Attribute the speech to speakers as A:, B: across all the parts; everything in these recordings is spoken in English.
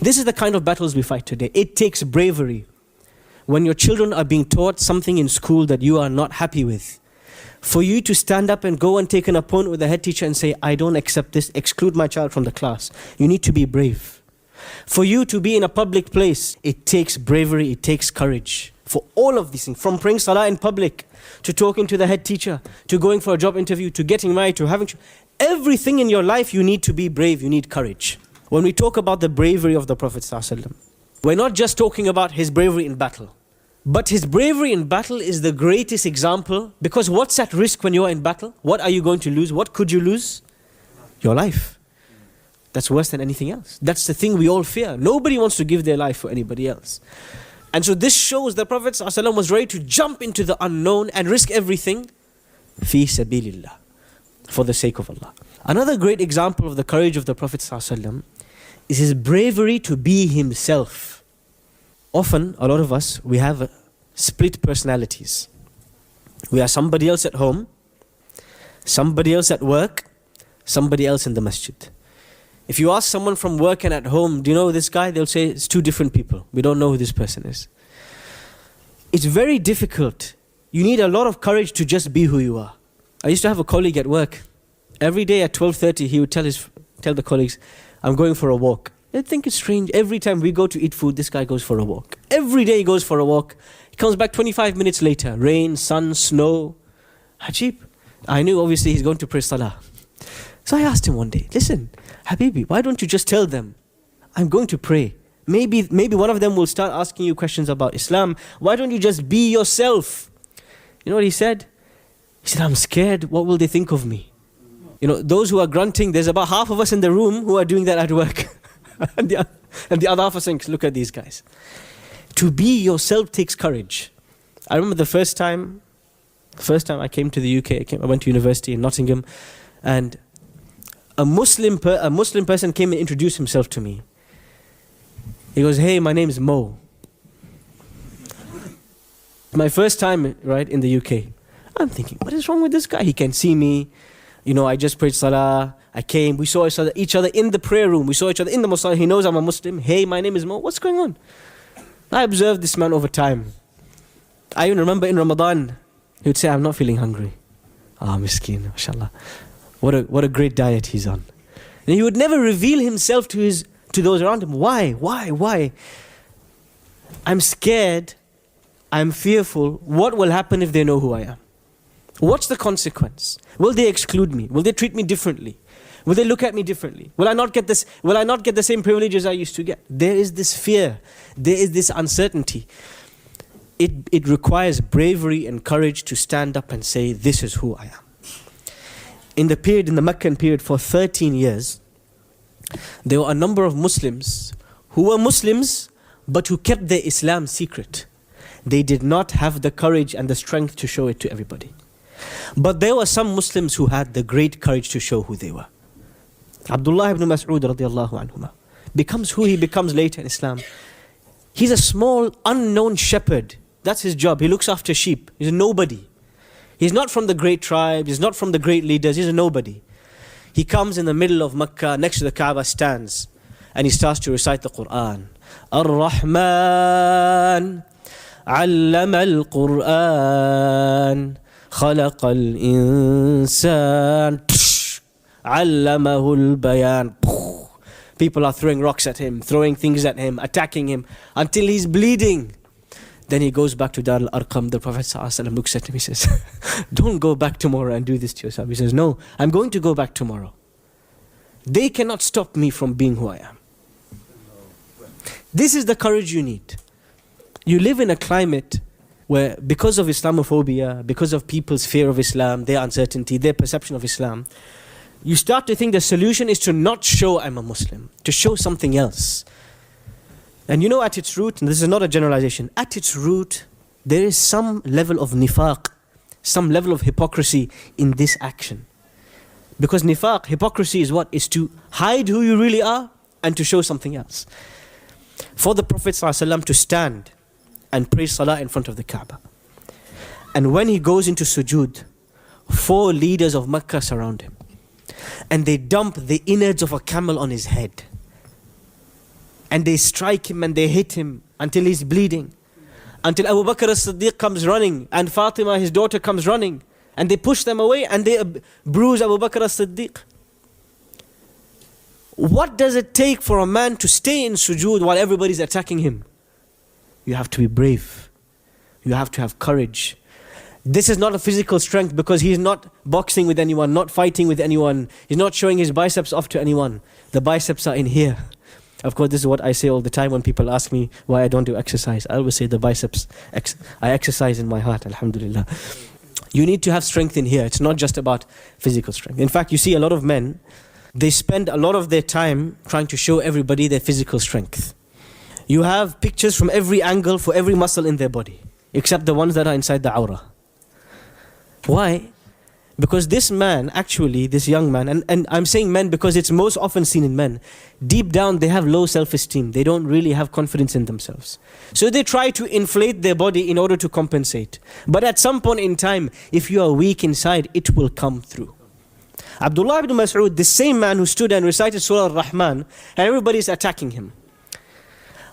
A: This is the kind of battles we fight today. It takes bravery. When your children are being taught something in school that you are not happy with, for you to stand up and go and take an opponent with the head teacher and say, I don't accept this, exclude my child from the class. You need to be brave. For you to be in a public place, it takes bravery, it takes courage. For all of these things, from praying salah in public, to talking to the head teacher, to going for a job interview, to getting married, to having everything in your life, you need to be brave, you need courage. When we talk about the bravery of the Prophet ﷺ, we're not just talking about his bravery in battle. But his bravery in battle is the greatest example, because what's at risk when you are in battle? What are you going to lose? What could you lose? Your life. That's worse than anything else. That's the thing we all fear. Nobody wants to give their life for anybody else. And so this shows the Prophet ﷺ was ready to jump into the unknown and risk everything fi sabilillah, for the sake of Allah. Another great example of the courage of the Prophet ﷺ is his bravery to be himself. Often, a lot of us, we have split personalities. We are somebody else at home, somebody else at work, somebody else in the masjid. If you ask someone from work and at home, do you know this guy? They'll say, it's two different people. We don't know who this person is. It's very difficult. You need a lot of courage to just be who you are. I used to have a colleague at work. Every day at 12:30, he would tell the colleagues, I'm going for a walk. They'd think it's strange. Every time we go to eat food, this guy goes for a walk. Every day he goes for a walk. He comes back 25 minutes later. Rain, sun, snow. Ajib. I knew obviously he's going to pray salah. So I asked him one day, listen, Habibi, why don't you just tell them, I'm going to pray. Maybe one of them will start asking you questions about Islam. Why don't you just be yourself? You know what he said? He said, I'm scared. What will they think of me? You know, those who are grunting, there's about half of us in the room who are doing that at work. and the other half are saying, look at these guys. To be yourself takes courage. I remember the first time I came to the UK, I went to university in Nottingham, and a Muslim person came and introduced himself to me. He goes, hey, my name is Mo. My first time, right, in the UK. I'm thinking, what is wrong with this guy? He can see me. You know, I just prayed salah. I came. We saw each other in the prayer room. We saw each other in the mosque. He knows I'm a Muslim. Hey, my name is Mo. What's going on? I observed this man over time. I even remember in Ramadan, he would say, I'm not feeling hungry. Ah, miskin, mashallah. What a great diet he's on. And he would never reveal himself to those around him. Why? I'm scared. I'm fearful. What will happen if they know who I am? What's the consequence? Will they exclude me? Will they treat me differently? Will they look at me differently? Will I not get the same privileges I used to get? There is this fear. There is this uncertainty. It requires bravery and courage to stand up and say, this is who I am. In the Meccan period, for 13 years, there were a number of Muslims who were Muslims, but who kept their Islam secret. They did not have the courage and the strength to show it to everybody. But there were some Muslims who had the great courage to show who they were. Abdullah ibn Mas'ud radiallahu anhuma becomes who he becomes later in Islam. He's a small, unknown shepherd. That's his job. He looks after sheep. He's a nobody. He's not from the great tribes. He's not from the great leaders. He's a nobody. He comes in the middle of Mecca, next to the Kaaba, stands, and he starts to recite the Qur'an. Ar-Rahman, allama al-Qur'an, khalaqa al-insan, allamahu al-bayan. People are throwing rocks at him, throwing things at him, attacking him, until he's bleeding. Then he goes back to Dar al-Arqam. The Prophet ﷺ looks at him, he says, don't go back tomorrow and do this to yourself. He says, no, I'm going to go back tomorrow. They cannot stop me from being who I am. This is the courage you need. You live in a climate where, because of Islamophobia, because of people's fear of Islam, their uncertainty, their perception of Islam, you start to think the solution is to not show I'm a Muslim, to show something else. And you know, at its root, and this is not a generalization, at its root, there is some level of nifaq, some level of hypocrisy in this action. Because nifaq, hypocrisy is what? Is to hide who you really are and to show something else. For the Prophet ﷺ to stand and pray salah in front of the Kaaba. And when he goes into sujood, 4 leaders of Mecca surround him. And they dump the innards of a camel on his head. And they strike him and they hit him until he's bleeding. Until Abu Bakr as-Siddiq comes running and Fatima, his daughter, comes running. And they push them away and they bruise Abu Bakr as-Siddiq. What does it take for a man to stay in sujood while everybody's attacking him? You have to be brave. You have to have courage. This is not a physical strength because he's not boxing with anyone, not fighting with anyone. He's not showing his biceps off to anyone. The biceps are in here. Of course, this is what I say all the time when people ask me why I don't do exercise. I always say the biceps. I exercise in my heart, alhamdulillah. You need to have strength in here. It's not just about physical strength. In fact, you see a lot of men, they spend a lot of their time trying to show everybody their physical strength. You have pictures from every angle for every muscle in their body, except the ones that are inside the aura. Why? Because this man, actually, this young man, and I'm saying men because it's most often seen in men, deep down they have low self-esteem. They don't really have confidence in themselves. So they try to inflate their body in order to compensate. But at some point in time, if you are weak inside, it will come through. Abdullah ibn Mas'ud, the same man who stood and recited Surah Al-Rahman, and everybody is attacking him.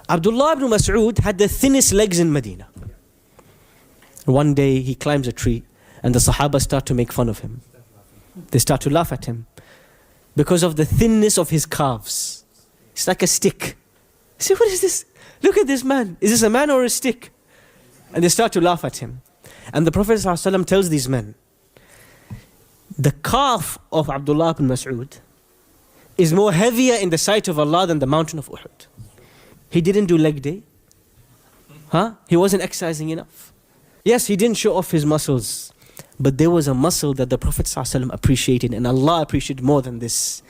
A: Abdullah ibn Mas'ud had the thinnest legs in Medina. One day he climbs a tree, and the Sahaba start to make fun of him. They start to laugh at him because of the thinness of his calves. It's like a stick. They say, what is this? Look at this man. Is this a man or a stick? And they start to laugh at him. And the Prophet ﷺ tells these men, the calf of Abdullah ibn Mas'ud is more heavier in the sight of Allah than the mountain of Uhud. He didn't do leg day. He wasn't exercising enough. Yes, he didn't show off his muscles. But there was a muscle that the Prophet ﷺ appreciated, and Allah appreciated more than this.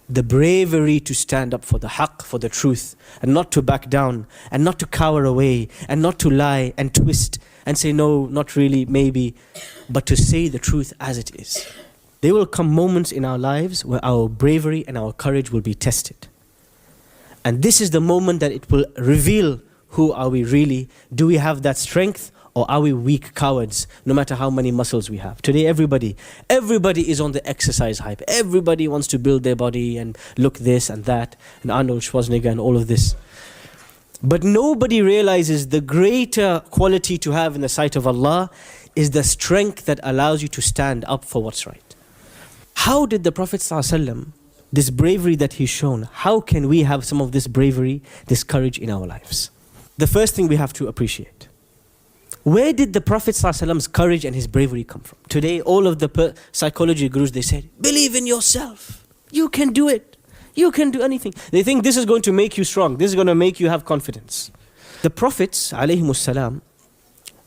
A: The bravery to stand up for the haqq, for the truth, and not to back down, and not to cower away, and not to lie and twist and say no, not really, maybe, but to say the truth as it is. There will come moments in our lives where our bravery and our courage will be tested. And this is the moment that it will reveal who are we really. Do we have that strength? Or are we weak cowards, no matter how many muscles we have? Today everybody is on the exercise hype. Everybody wants to build their body and look this and that, and Arnold Schwarzenegger and all of this. But nobody realizes the greater quality to have in the sight of Allah is the strength that allows you to stand up for what's right. How did the Prophet ﷺ, this bravery that he's shown, how can we have some of this bravery, this courage in our lives? The first thing we have to appreciate. Where did the Prophet ﷺ's courage and his bravery come from? Today, all of the psychology gurus, they said, believe in yourself. You can do it. You can do anything. They think this is going to make you strong. This is going to make you have confidence. The Prophets, alayhimussalam,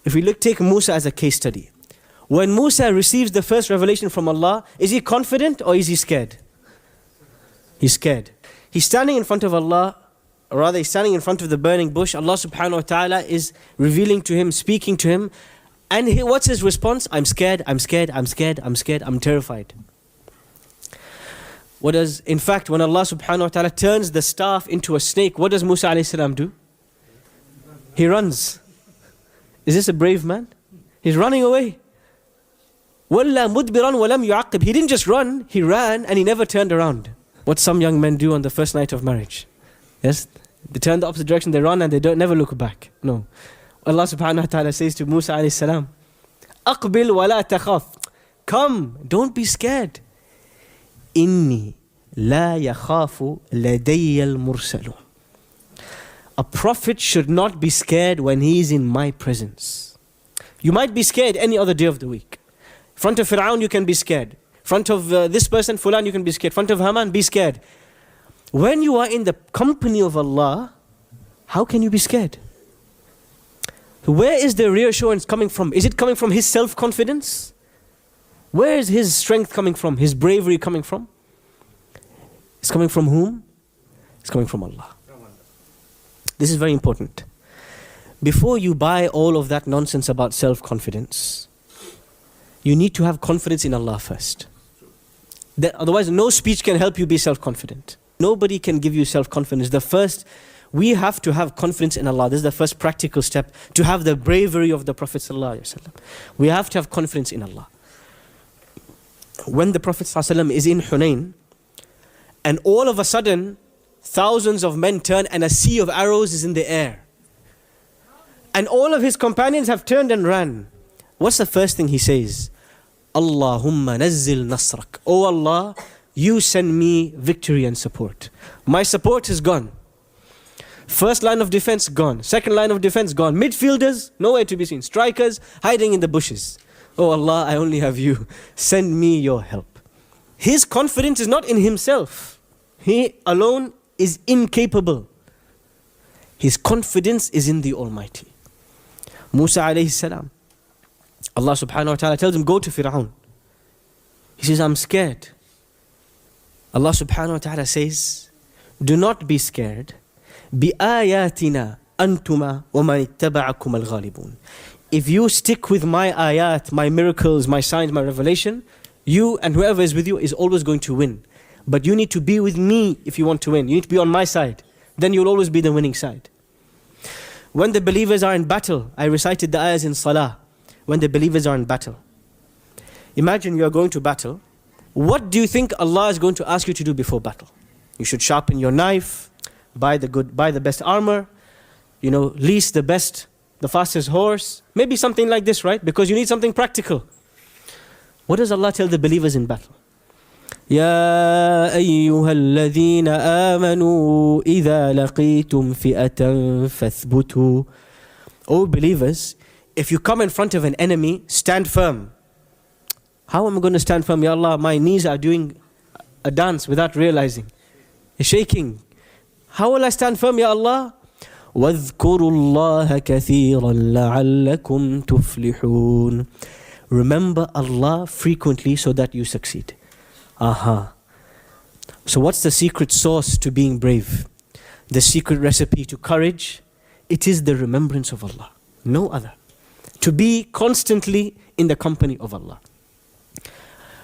A: if we take Musa as a case study, when Musa receives the first revelation from Allah, is he confident or is he scared? He's scared. He's standing in front of Allah, or rather he's standing in front of the burning bush. Allah subhanahu wa ta'ala is revealing to him, speaking to him. And what's his response? I'm scared, I'm scared, I'm scared, I'm scared, I'm terrified. In fact, when Allah subhanahu wa ta'ala turns the staff into a snake, what does Musa alayhi salam do? He runs. Is this a brave man? He's running away. وَلَّا مُدْبِرًا وَلَمْ يُعَقِّبْ. He didn't just run, he ran and he never turned around. What some young men do on the first night of marriage. Yes, they turn the opposite direction, they run and they never look back. No. Allah subhanahu wa ta'ala says to Musa alayhi salam, أَقْبِلْ وَلَا تَخَافْ. Come, don't be scared. إِنِّي لَا يَخَافُ لَدَيَّ الْمُرْسَلُونَ. A prophet should not be scared when he is in my presence. You might be scared any other day of the week. In front of Fir'aun you can be scared. In front of this person, Fulan, you can be scared. In front of Haman, be scared. When you are in the company of Allah, how can you be scared? Where is the reassurance coming from? Is it coming from his self-confidence? Where is his strength coming from? His bravery coming from? It's coming from whom? It's coming from Allah. This is very important. Before you buy all of that nonsense about self-confidence, you need to have confidence in Allah first. Otherwise, no speech can help you be self-confident. Nobody can give you self-confidence. We have to have confidence in Allah. This is the first practical step to have the bravery of the Prophet ﷺ. We have to have confidence in Allah. When the Prophet ﷺ is in Hunayn, and all of a sudden, thousands of men turn and a sea of arrows is in the air. And all of his companions have turned and ran. What's the first thing he says? Allahumma nazzil nasrak. Oh Allah, you send me victory and support. My support is gone. First line of defense gone. Second line of defense gone. Midfielders, nowhere to be seen. Strikers, hiding in the bushes. Oh Allah, I only have you. Send me your help. His confidence is not in himself. He alone is incapable. His confidence is in the Almighty. Musa alayhi salam, Allah subhanahu wa ta'ala tells him, go to Fir'aun. He says, I'm scared. Allah subhanahu wa ta'ala says, do not be scared. بِآيَاتِنَا أَنْتُمَا وَمَنِ اتَّبَعَكُمَ الْغَالِبُونَ. If you stick with my ayat, my miracles, my signs, my revelation, you and whoever is with you is always going to win. But you need to be with me if you want to win. You need to be on my side. Then you'll always be the winning side. When the believers are in battle, I recited the ayahs in salah. When the believers are in battle. Imagine you are going to battle. What do you think Allah is going to ask you to do before battle? You should sharpen your knife, buy the best armor, lease the fastest horse. Maybe something like this, right? Because you need something practical. What does Allah tell the believers in battle? يا أيها الذين آمنوا إذا لقيتم فئة فاثبتوا. O believers, if you come in front of an enemy, stand firm. How am I going to stand firm? Ya Allah, my knees are doing a dance without realizing. Shaking. How will I stand firm, Ya Allah? وَاذْكُرُوا اللَّهَ كَثِيرًا لَعَلَّكُمْ تُفْلِحُونَ. Remember Allah frequently so that you succeed. Aha. So what's the secret sauce to being brave? The secret recipe to courage? It is the remembrance of Allah. No other. To be constantly in the company of Allah.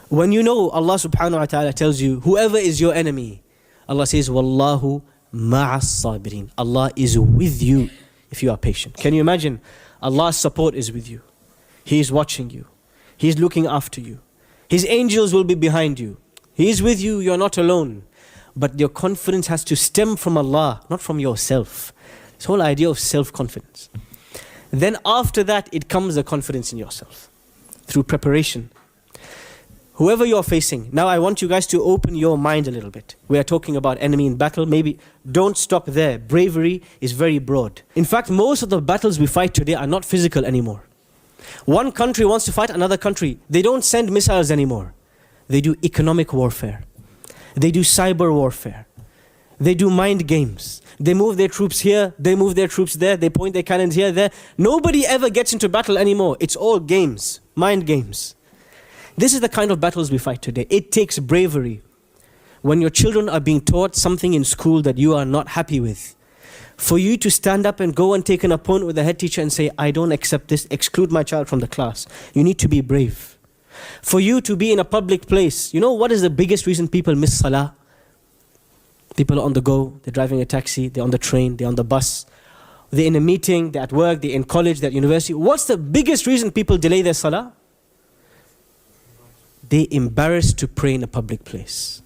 A: When you know Allah subhanahu wa ta'ala tells you, whoever is your enemy, Allah says, Wallahu ma'as sabirin. Allah is with you if you are patient. Can you imagine? Allah's support is with you. He is watching you. He is looking after you. His angels will be behind you. He is with you, you are not alone. But your confidence has to stem from Allah, not from yourself. This whole idea of self-confidence. Then after that, it comes the confidence in yourself. Through preparation. Whoever you are facing, now I want you guys to open your mind a little bit. We are talking about enemy in battle. Maybe don't stop there. Bravery is very broad. In fact, most of the battles we fight today are not physical anymore. One country wants to fight another country. They don't send missiles anymore. They do economic warfare. They do cyber warfare. They do mind games. They move their troops here, they move their troops there, they point their cannons here, there. Nobody ever gets into battle anymore. It's all games, mind games. This is the kind of battles we fight today. It takes bravery. When your children are being taught something in school that you are not happy with, for you to stand up and go and take an opponent with the head teacher and say, I don't accept this, exclude my child from the class. You need to be brave. For you to be in a public place, you know what is the biggest reason people miss salah? People are on the go, they're driving a taxi, they're on the train, they're on the bus, they're in a meeting, they're at work, they're in college, they're at university. What's the biggest reason people delay their salah? They're embarrassed to pray in a public place.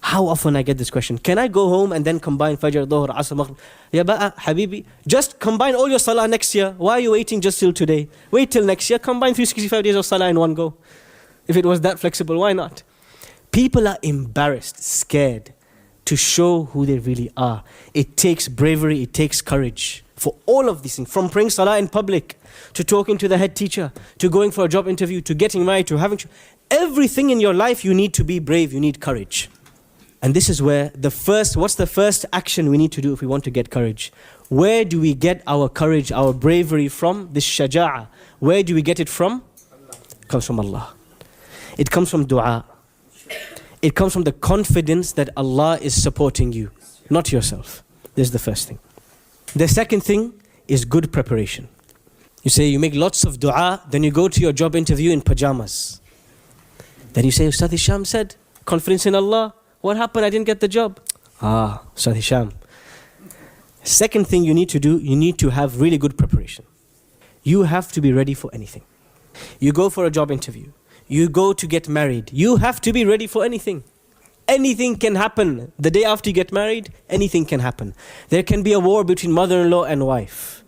A: How often I get this question, can I go home and then combine Fajr, Dhuhr, Asr, Maghrib? Ya ba'a, Habibi, just combine all your salah next year. Why are you waiting just till today? Wait till next year, combine 365 days of salah in one go. If it was that flexible, why not? People are embarrassed, scared to show who they really are. It takes bravery, it takes courage for all of these things. From praying salah in public, to talking to the head teacher, to going for a job interview, to getting married, to having everything in your life, you need to be brave, you need courage. And this is where what's the first action we need to do if we want to get courage? Where do we get our courage, our bravery from? This shaja'ah. Where do we get it from? It comes from Allah. It comes from dua. It comes from the confidence that Allah is supporting you, not yourself. This is the first thing. The second thing is good preparation. You say you make lots of dua, then you go to your job interview in pajamas. Then you say, Ustad Hisham said, confidence in Allah. What happened? I didn't get the job. Ustad Hisham. Second thing you need to do, you need to have really good preparation. You have to be ready for anything. You go for a job interview. You go to get married. You have to be ready for anything. anything can happen. The day after you get married, anything can happen. There can be a war between mother-in-law and wife.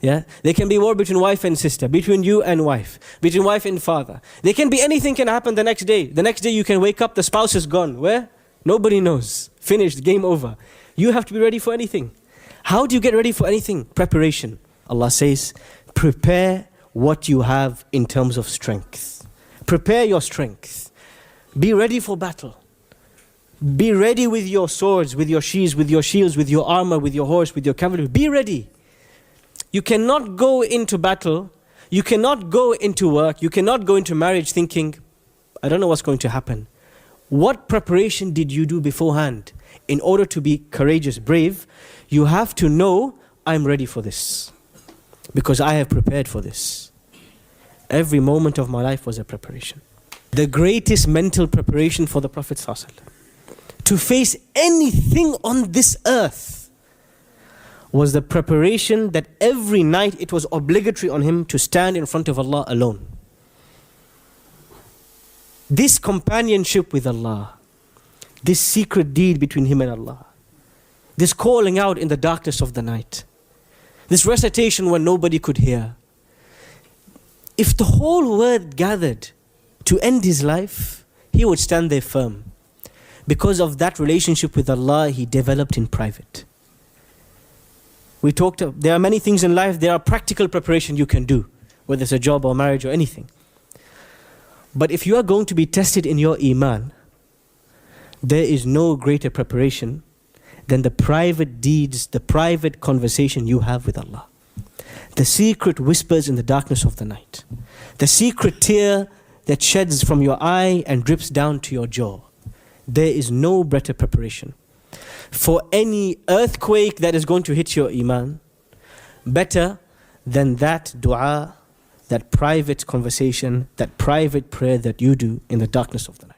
A: Yeah? There can be a war between wife and sister, between you and wife, between wife and father. There can be anything can happen the next day. The next day you can wake up, the spouse is gone. Where? Nobody knows. Finished, game over. You have to be ready for anything. How do you get ready for anything? Preparation. Allah says, prepare what you have in terms of strength. Prepare your strength. Be ready for battle. Be ready with your swords, with your shields, with your armor, with your horse, with your cavalry. Be ready. You cannot go into battle, you cannot go into work, you cannot go into marriage thinking, I don't know what's going to happen. What preparation did you do beforehand? In order to be courageous, brave, you have to know, I'm ready for this. Because I have prepared for this. Every moment of my life was a preparation. The greatest mental preparation for the Prophet ﷺ, to face anything on this earth, was the preparation that every night it was obligatory on him to stand in front of Allah alone. This companionship with Allah, this secret deed between him and Allah, this calling out in the darkness of the night, this recitation when nobody could hear. If the whole world gathered to end his life, he would stand there firm. Because of that relationship with Allah he developed in private. We talked, there are many things in life, there are practical preparation you can do, whether it's a job or marriage or anything. But if you are going to be tested in your iman, there is no greater preparation than the private deeds, the private conversation you have with Allah. The secret whispers in the darkness of the night. The secret tear that sheds from your eye and drips down to your jaw. There is no better preparation for any earthquake that is going to hit your iman, better than that dua, that private conversation, that private prayer that you do in the darkness of the night.